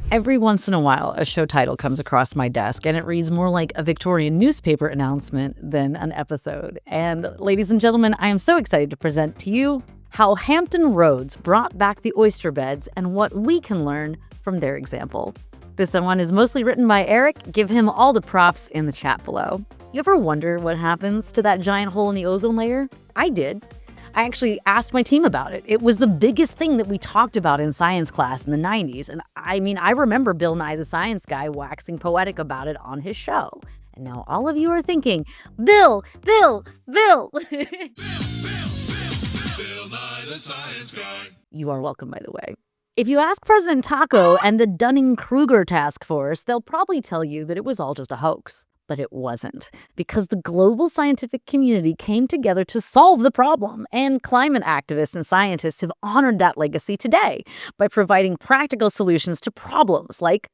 Every once in a while, a show title comes across my desk, and it reads more like a Victorian newspaper announcement than an episode. And ladies and gentlemen, I am so excited to present to you how Hampton Roads brought back the oyster beds and what we can learn from their example. This one is mostly written by Eric. Give him all the props in the chat below. You ever wonder what happens to that giant hole in the ozone layer? I did. I actually asked my team about it. It was the biggest thing that we talked about in science class in the 90s. And I remember Bill Nye the Science Guy waxing poetic about it on his show. And now all of you are thinking, Bill. Bill Nye the Science Guy. You are welcome, by the way. If you ask President Taco and the Dunning-Kruger task force, they'll probably tell you that it was all just a hoax. But it wasn't, because the global scientific community came together to solve the problem, and climate activists and scientists have honored that legacy today by providing practical solutions to problems like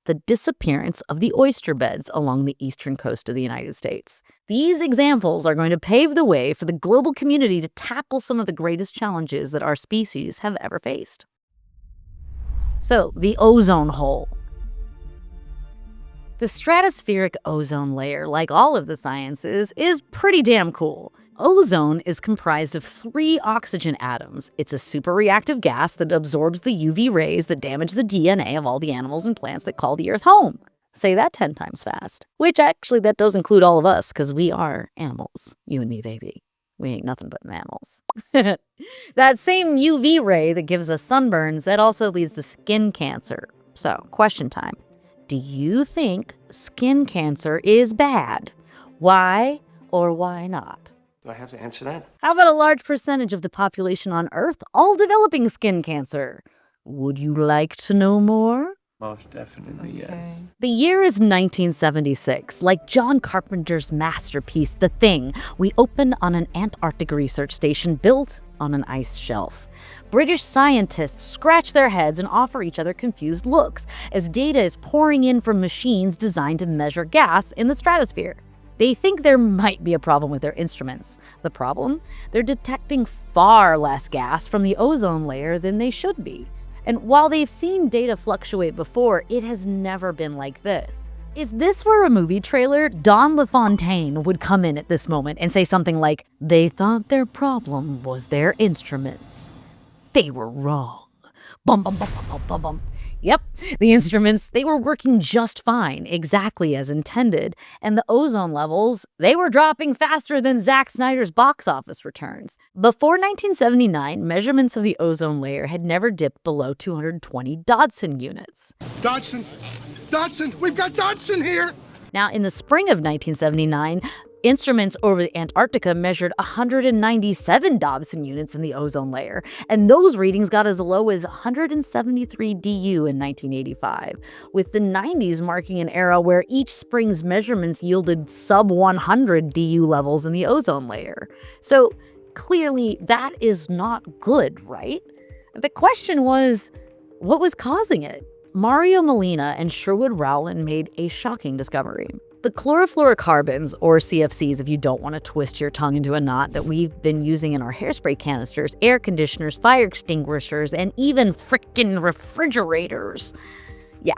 the disappearance of the oyster beds along the eastern coast of the United States. These examples are going to pave the way for the global community to tackle some of the greatest challenges that our species have ever faced. So, the ozone hole. The stratospheric ozone layer, like all of the sciences, is pretty damn cool. Ozone is comprised of 3 oxygen atoms. It's a superreactive gas that absorbs the UV rays that damage the DNA of all the animals and plants that call the Earth home. Say that 10 times fast. Which actually, that does include all of us, because we are animals. You and me, baby. We ain't nothing but mammals. That same UV ray that gives us sunburns, that also leads to skin cancer. So, question time. Do you think skin cancer is bad? Why or why not? Do I have to answer that? How about a large percentage of the population on Earth all developing skin cancer? Would you like to know more? Most definitely, yes. The year is 1976. Like John Carpenter's masterpiece, The Thing, we open on an Antarctic research station built on an ice shelf. British scientists scratch their heads and offer each other confused looks as data is pouring in from machines designed to measure gas in the stratosphere. They think there might be a problem with their instruments. The problem? They're detecting far less gas from the ozone layer than they should be. And while they've seen data fluctuate before, it has never been like this. If this were a movie trailer, Don LaFontaine would come in at this moment and say something like, "They thought their problem was their instruments. They were wrong. Bum, bum, bum, bum, bum, bum." Yep, the instruments, they were working just fine, exactly as intended, and the ozone levels, they were dropping faster than Zack Snyder's box office returns. Before 1979, measurements of the ozone layer had never dipped below 220 Dodson units. Dodson, we've got Dodson here! Now, in the spring of 1979, instruments over Antarctica measured 197 Dobson units in the ozone layer, and those readings got as low as 173 DU in 1985, with the 90s marking an era where each spring's measurements yielded sub-100 DU levels in the ozone layer. So clearly that is not good, right? The question was, what was causing it? Mario Molina and Sherwood Rowland made a shocking discovery. The chlorofluorocarbons, or CFCs if you don't want to twist your tongue into a knot, that we've been using in our hairspray canisters, air conditioners, fire extinguishers, and even frickin' refrigerators. Yeah.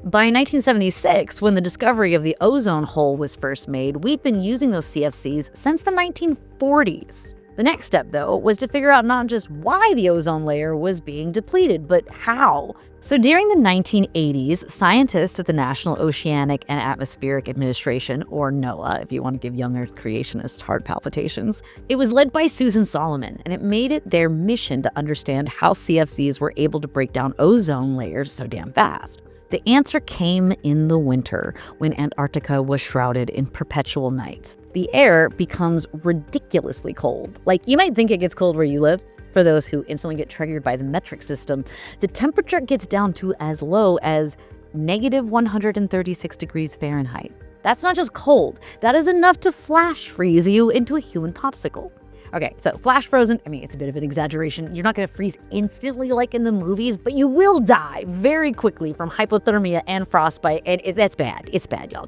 By 1976, when the discovery of the ozone hole was first made, we'd been using those CFCs since the 1940s. The next step, though, was to figure out not just why the ozone layer was being depleted, but how. So during the 1980s, scientists at the National Oceanic and Atmospheric Administration, or NOAA, if you want to give young Earth creationists heart palpitations, it was led by Susan Solomon, and it made it their mission to understand how CFCs were able to break down ozone layers so damn fast. The answer came in the winter, when Antarctica was shrouded in perpetual night. The air becomes ridiculously cold. Like, you might think it gets cold where you live. For those who instantly get triggered by the metric system, the temperature gets down to as low as negative 136 degrees Fahrenheit. That's not just cold. That is enough to flash freeze you into a human popsicle. Okay, so flash frozen, I mean, it's a bit of an exaggeration. You're not gonna freeze instantly like in the movies, but you will die very quickly from hypothermia and frostbite, and that's bad. It's bad, y'all.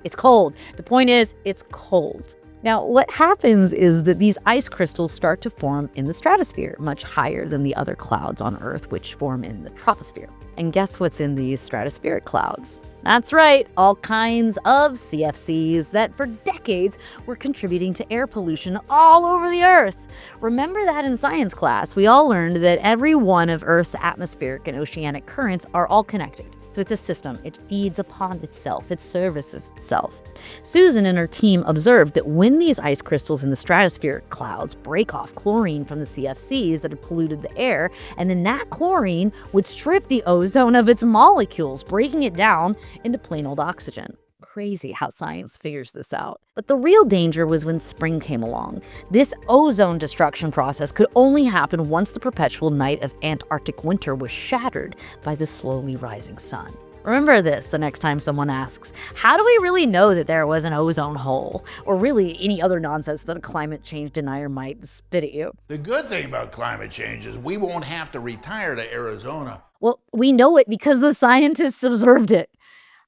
It's cold. The point is, it's cold. Now, what happens is that these ice crystals start to form in the stratosphere, much higher than the other clouds on Earth, which form in the troposphere. And guess what's in these stratospheric clouds? That's right, all kinds of CFCs that for decades were contributing to air pollution all over the Earth. Remember that in science class, we all learned that every one of Earth's atmospheric and oceanic currents are all connected. So it's a system. It feeds upon itself. It services itself. Susan and her team observed that when these ice crystals in the stratospheric clouds break off chlorine from the CFCs that had polluted the air, and then that chlorine would strip the ozone of its molecules, breaking it down into plain old oxygen. Crazy how science figures this out. But the real danger was when spring came along. This ozone destruction process could only happen once the perpetual night of Antarctic winter was shattered by the slowly rising sun. Remember this the next time someone asks, how do we really know that there was an ozone hole? Or really any other nonsense that a climate change denier might spit at you. The good thing about climate change is we won't have to retire to Arizona. Well, we know it because the scientists observed it.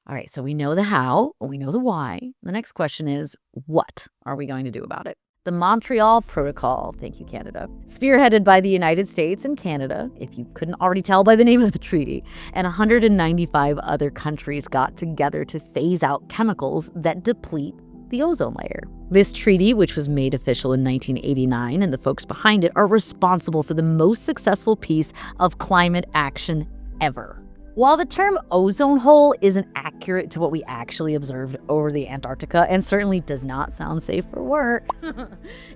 All right, so we know the how, we know the why. The next question is, what are we going to do about it? The Montreal Protocol, thank you, Canada, spearheaded by the United States and Canada, if you couldn't already tell by the name of the treaty, and 195 other countries got together to phase out chemicals that deplete the ozone layer. This treaty, which was made official in 1989, and the folks behind it are responsible for the most successful piece of climate action ever. While the term ozone hole isn't accurate to what we actually observed over the Antarctica and certainly does not sound safe for work,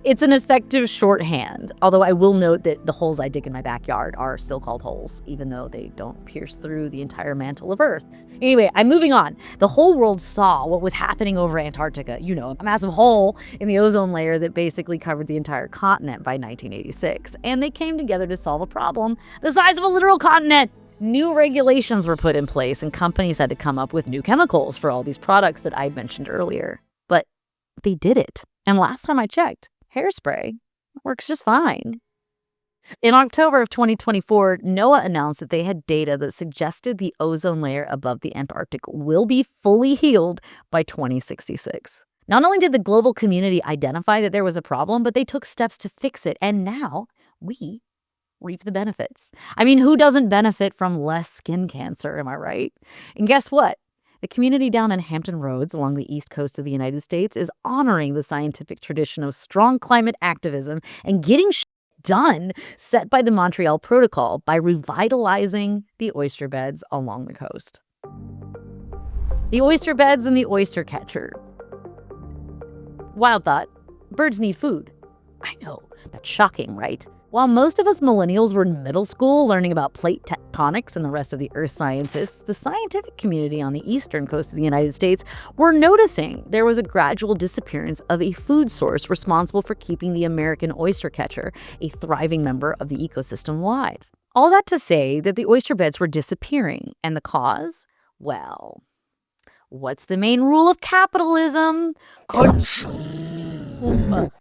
it's an effective shorthand. Although I will note that the holes I dig in my backyard are still called holes, even though they don't pierce through the entire mantle of Earth. Anyway, I'm moving on. The whole world saw what was happening over Antarctica. You know, a massive hole in the ozone layer that basically covered the entire continent by 1986. And they came together to solve a problem the size of a literal continent. New regulations were put in place and companies had to come up with new chemicals for all these products that I mentioned earlier. But they did it. And last time I checked, hairspray works just fine. In October of 2024, NOAA announced that they had data that suggested the ozone layer above the Antarctic will be fully healed by 2066. Not only did the global community identify that there was a problem, but they took steps to fix it. And now we reap the benefits. I mean, who doesn't benefit from less skin cancer, am I right? And guess what? The community down in Hampton Roads along the east coast of the United States is honoring the scientific tradition of strong climate activism and getting done set by the Montreal Protocol by revitalizing the oyster beds along the coast. The oyster beds and the oyster catcher. Wild thought, birds need food. I know, that's shocking, right? While most of us millennials were in middle school learning about plate tectonics and the rest of the earth scientists, the scientific community on the eastern coast of the United States were noticing there was a gradual disappearance of a food source responsible for keeping the American oyster catcher, a thriving member of the ecosystem, alive. All that to say that the oyster beds were disappearing, and the cause? Well, what's the main rule of capitalism?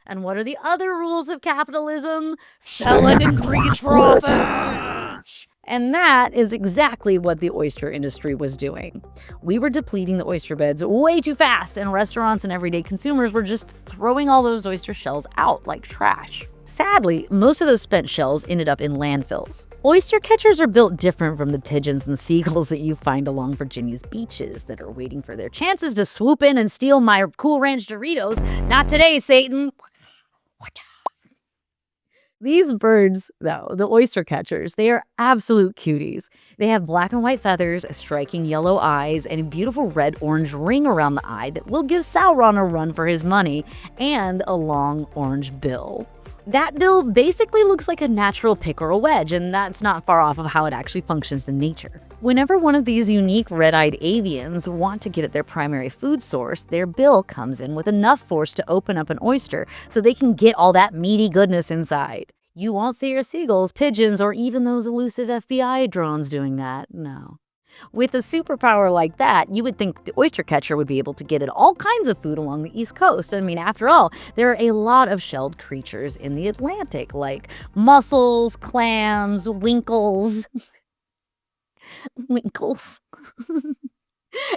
And what are the other rules of capitalism? Sell and increase profits. And that is exactly what the oyster industry was doing. We were depleting the oyster beds way too fast, and restaurants and everyday consumers were just throwing all those oyster shells out like trash. Sadly, most of those spent shells ended up in landfills. Oyster catchers are built different from the pigeons and seagulls that you find along Virginia's beaches that are waiting for their chances to swoop in and steal my Cool Ranch Doritos. Not today, Satan. These birds, though, the oyster catchers, they are absolute cuties. They have black and white feathers, striking yellow eyes, and a beautiful red-orange ring around the eye that will give Sauron a run for his money, and a long orange bill. That bill basically looks like a natural pick or a wedge, and that's not far off of how it actually functions in nature. Whenever one of these unique red-eyed avians want to get at their primary food source, their bill comes in with enough force to open up an oyster so they can get all that meaty goodness inside. You won't see your seagulls, pigeons, or even those elusive FBI drones doing that, no. With a superpower like that, you would think the oyster catcher would be able to get at all kinds of food along the East Coast. I mean, after all, there are a lot of shelled creatures in the Atlantic, like mussels, clams, winkles,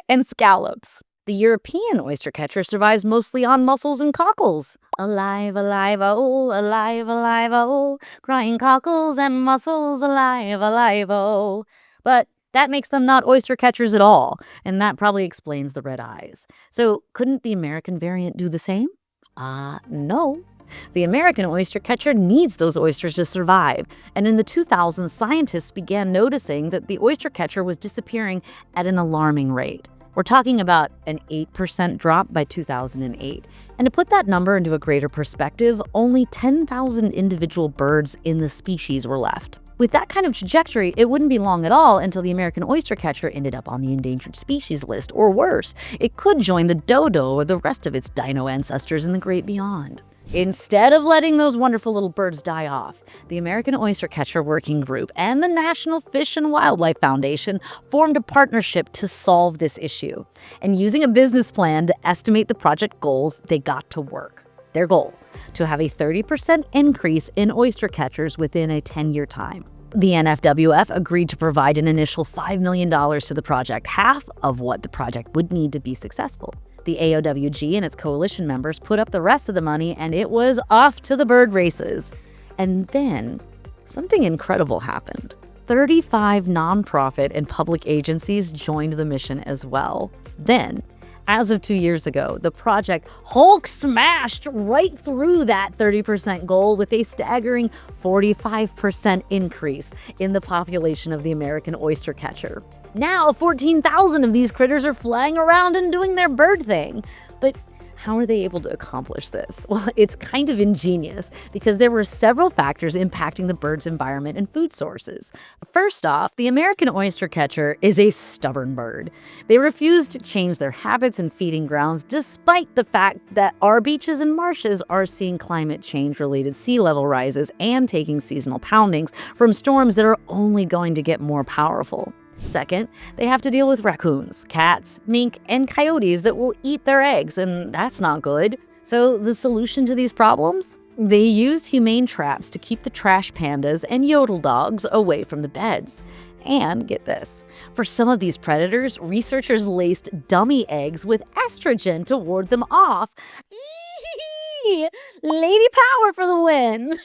and scallops. The European oyster catcher survives mostly on mussels and cockles. Alive, alive, oh, alive, alive, oh, crying cockles and mussels, alive, alive, oh. But that makes them not oyster catchers at all, and that probably explains the red eyes. So couldn't the American variant do the same? No. The American oyster catcher needs those oysters to survive, and in the 2000s, scientists began noticing that the oyster catcher was disappearing at an alarming rate. We're talking about an 8% drop by 2008. And to put that number into a greater perspective, only 10,000 individual birds in the species were left. With that kind of trajectory, it wouldn't be long at all until the American oyster catcher ended up on the endangered species list, or worse, it could join the dodo or the rest of its dino ancestors in the great beyond. Instead of letting those wonderful little birds die off, the American Oyster Catcher Working Group and the National Fish and Wildlife Foundation formed a partnership to solve this issue. And using a business plan to estimate the project goals, they got to work. Their goal: to have a 30% increase in oyster catchers within a 10-year time. The NFWF agreed to provide an initial $5 million to the project, half of what the project would need to be successful. The AOWG and its coalition members put up the rest of the money, and it was off to the bird races. And then something incredible happened. 35 nonprofit and public agencies joined the mission as well. Then, as of 2 years ago, the project Hulk smashed right through that 30% goal with a staggering 45% increase in the population of the American oyster catcher. Now, 14,000 of these critters are flying around and doing their bird thing. But how are they able to accomplish this? Well, it's kind of ingenious because there were several factors impacting the bird's environment and food sources. First off, the American oyster catcher is a stubborn bird. They refuse to change their habits and feeding grounds despite the fact that our beaches and marshes are seeing climate change-related sea level rises and taking seasonal poundings from storms that are only going to get more powerful. Second, they have to deal with raccoons, cats, mink, and coyotes that will eat their eggs, and that's not good. So the solution to these problems? They used humane traps to keep the trash pandas and yodel dogs away from the beds. And get this, for some of these predators, researchers laced dummy eggs with estrogen to ward them off. Eee! Lady power for the win!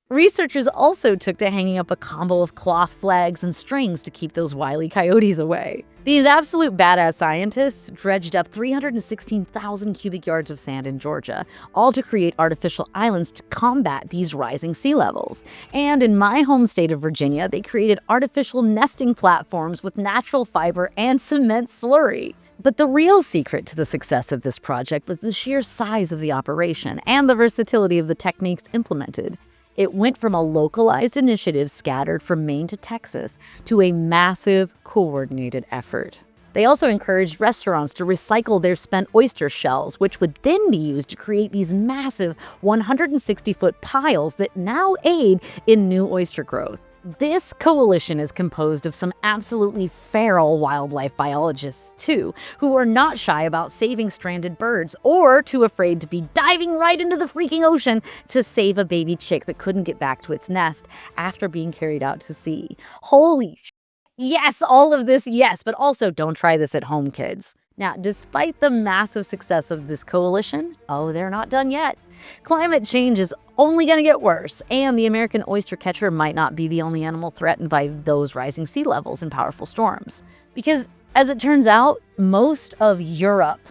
Researchers also took to hanging up a combo of cloth flags and strings to keep those wily coyotes away. These absolute badass scientists dredged up 316,000 cubic yards of sand in Georgia, all to create artificial islands to combat these rising sea levels. And in my home state of Virginia, they created artificial nesting platforms with natural fiber and cement slurry. But the real secret to the success of this project was the sheer size of the operation and the versatility of the techniques implemented. It went from a localized initiative scattered from Maine to Texas to a massive, coordinated effort. They also encouraged restaurants to recycle their spent oyster shells, which would then be used to create these massive 160-foot piles that now aid in new oyster growth. This coalition is composed of some absolutely feral wildlife biologists, too, who are not shy about saving stranded birds or too afraid to be diving right into the freaking ocean to save a baby chick that couldn't get back to its nest after being carried out to sea. Holy sh! Yes, all of this, yes, but also don't try this at home, kids. Now, despite the massive success of this coalition, they're not done yet. Climate change is only going to get worse, and the American oyster catcher might not be the only animal threatened by those rising sea levels and powerful storms. Because, as it turns out, most of Europe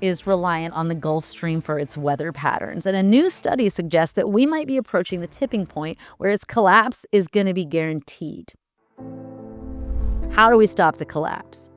is reliant on the Gulf Stream for its weather patterns, and a new study suggests that we might be approaching the tipping point where its collapse is going to be guaranteed. How do we stop the collapse?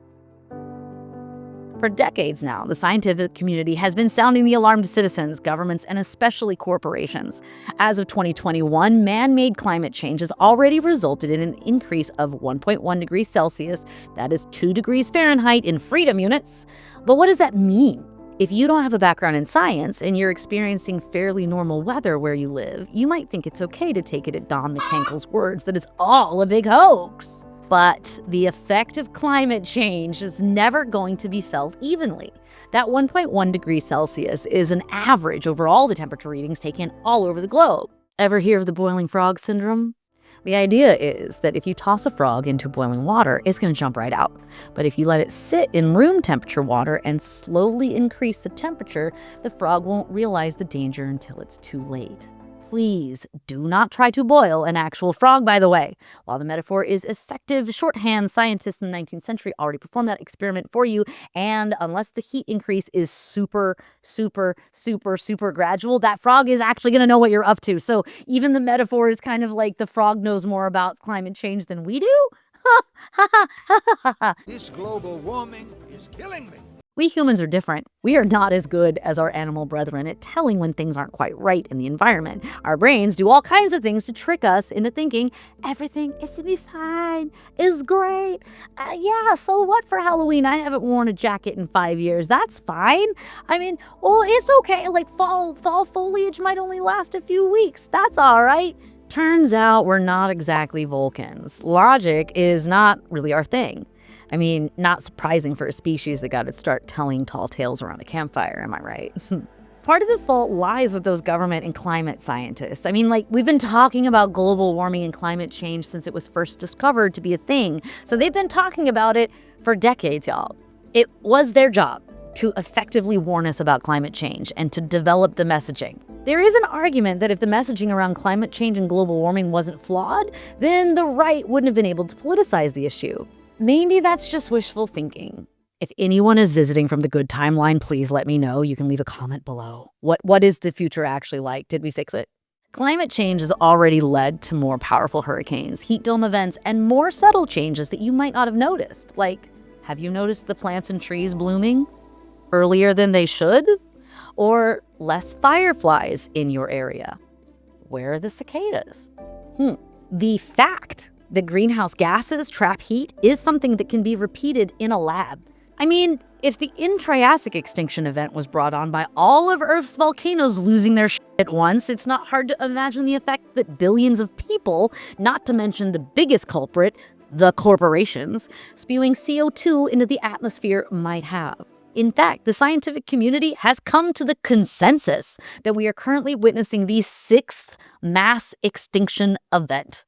For decades now, the scientific community has been sounding the alarm to citizens, governments, and especially corporations. As of 2021, man-made climate change has already resulted in an increase of 1.1 degrees Celsius, that is 2 degrees Fahrenheit in freedom units. But what does that mean? If you don't have a background in science and you're experiencing fairly normal weather where you live, you might think it's okay to take it at Don McCankle's words that it's all a big hoax. But the effect of climate change is never going to be felt evenly. That 1.1 degrees Celsius is an average over all the temperature readings taken all over the globe. Ever hear of the boiling frog syndrome? The idea is that if you toss a frog into boiling water, it's going to jump right out. But if you let it sit in room temperature water and slowly increase the temperature, the frog won't realize the danger until it's too late. Please do not try to boil an actual frog, by the way. While the metaphor is effective, shorthand scientists in the 19th century already performed that experiment for you, and unless the heat increase is super gradual, that frog is actually going to know what you're up to. So even the metaphor is kind of like the frog knows more about climate change than we do. This global warming is killing me. We humans are different. We are not as good as our animal brethren at telling when things aren't quite right in the environment. Our brains do all kinds of things to trick us into thinking everything is to be fine, is great. Yeah, so what for Halloween? I haven't worn a jacket in 5 years. That's fine. I mean, well, it's okay. Like fall foliage might only last a few weeks. That's all right. Turns out we're not exactly Vulcans. Logic is not really our thing. I mean, not surprising for a species that got its start telling tall tales around a campfire, am I right? Part of the fault lies with those government and climate scientists. I mean, like, we've been talking about global warming and climate change since it was first discovered to be a thing. So they've been talking about it for decades, y'all. It was their job to effectively warn us about climate change and to develop the messaging. There is an argument that if the messaging around climate change and global warming wasn't flawed, then the right wouldn't have been able to politicize the issue. Maybe that's just wishful thinking. If anyone is visiting from the good timeline, please let me know. You can leave a comment below. What is the future actually like? Did we fix it? Climate change has already led to more powerful hurricanes, heat dome events, and more subtle changes that you might not have noticed. Like, have you noticed the plants and trees blooming earlier than they should? Or less fireflies in your area? Where are the cicadas? The fact that greenhouse gases trap heat is something that can be repeated in a lab. I mean, if the Triassic extinction event was brought on by all of Earth's volcanoes losing their shit at once, it's not hard to imagine the effect that billions of people, not to mention the biggest culprit, the corporations, spewing CO2 into the atmosphere might have. In fact, the scientific community has come to the consensus that we are currently witnessing the 6th mass extinction event.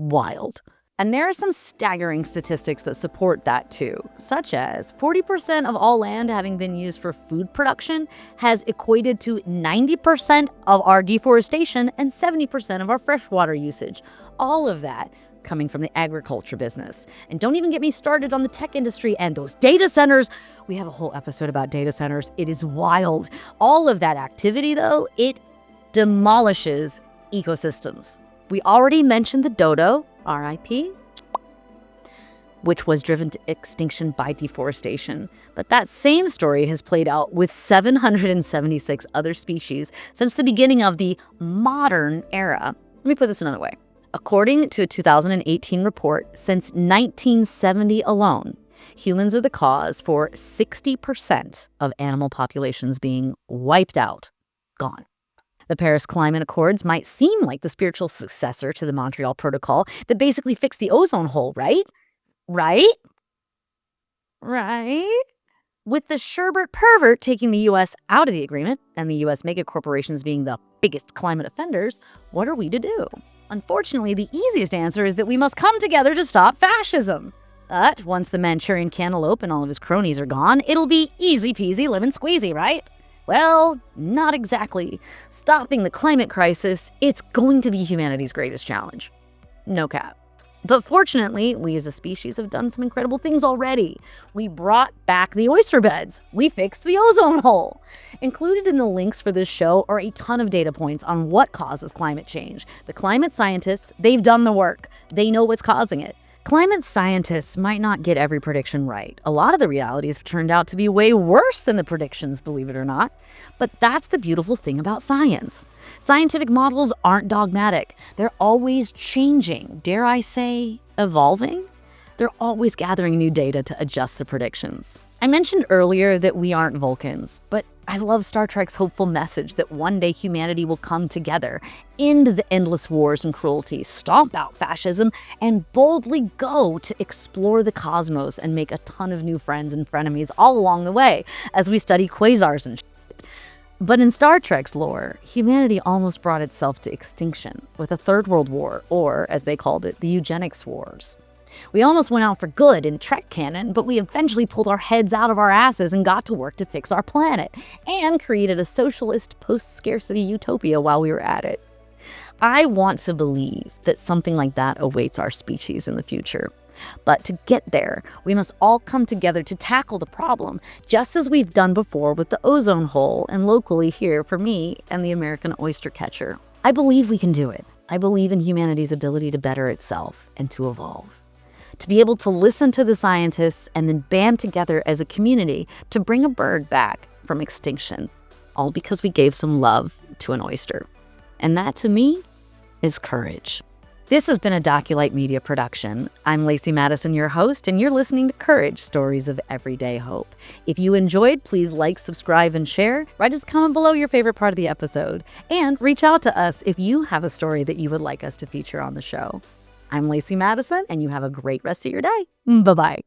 Wild. And there are some staggering statistics that support that too, such as 40% of all land having been used for food production has equated to 90% of our deforestation and 70% of our freshwater usage. All of that coming from the agriculture business. And don't even get me started on the tech industry and those data centers. We have a whole episode about data centers. It is wild. All of that activity, though, it demolishes ecosystems. We already mentioned the Dodo, RIP, which was driven to extinction by deforestation. But that same story has played out with 776 other species since the beginning of the modern era. Let me put this another way. According to a 2018 report, since 1970 alone, humans are the cause for 60% of animal populations being wiped out, gone. The Paris Climate Accords might seem like the spiritual successor to the Montreal Protocol that basically fixed the ozone hole, right? Right? With the Sherbert pervert taking the U.S. out of the agreement and the U.S. mega corporations being the biggest climate offenders, what are we to do? Unfortunately, the easiest answer is that we must come together to stop fascism. But once the Manchurian cantaloupe and all of his cronies are gone, it'll be easy peasy lemon squeezy, right? Well, not exactly. Stopping the climate crisis, it's going to be humanity's greatest challenge. No cap. But fortunately, we as a species have done some incredible things already. We brought back the oyster beds. We fixed the ozone hole. Included in the links for this show are a ton of data points on what causes climate change. The climate scientists, they've done the work. They know what's causing it. Climate scientists might not get every prediction right. A lot of the realities have turned out to be way worse than the predictions, believe it or not. But that's the beautiful thing about science. Scientific models aren't dogmatic. They're always changing. Dare I say, evolving? They're always gathering new data to adjust the predictions. I mentioned earlier that we aren't Vulcans, but I love Star Trek's hopeful message that one day humanity will come together, end the endless wars and cruelty, stomp out fascism, and boldly go to explore the cosmos and make a ton of new friends and frenemies all along the way as we study quasars and shit. But in Star Trek's lore, humanity almost brought itself to extinction with a Third World War, or, as they called it, the Eugenics Wars. We almost went out for good in Trek canon, but we eventually pulled our heads out of our asses and got to work to fix our planet, and created a socialist post-scarcity utopia while we were at it. I want to believe that something like that awaits our species in the future. But to get there, we must all come together to tackle the problem, just as we've done before with the ozone hole and locally here for me and the American oyster catcher. I believe we can do it. I believe in humanity's ability to better itself and to evolve. To be able to listen to the scientists and then band together as a community to bring a bird back from extinction, all because we gave some love to an oyster. And that, to me, is courage. This has been a Doculite Media production. I'm Lacie Madison, your host, and you're listening to Courage, Stories of Everyday Hope. If you enjoyed, please like, subscribe, and share. Write us a comment below your favorite part of the episode. And reach out to us if you have a story that you would like us to feature on the show. I'm Lacie Madison, and you have a great rest of your day. Bye-bye.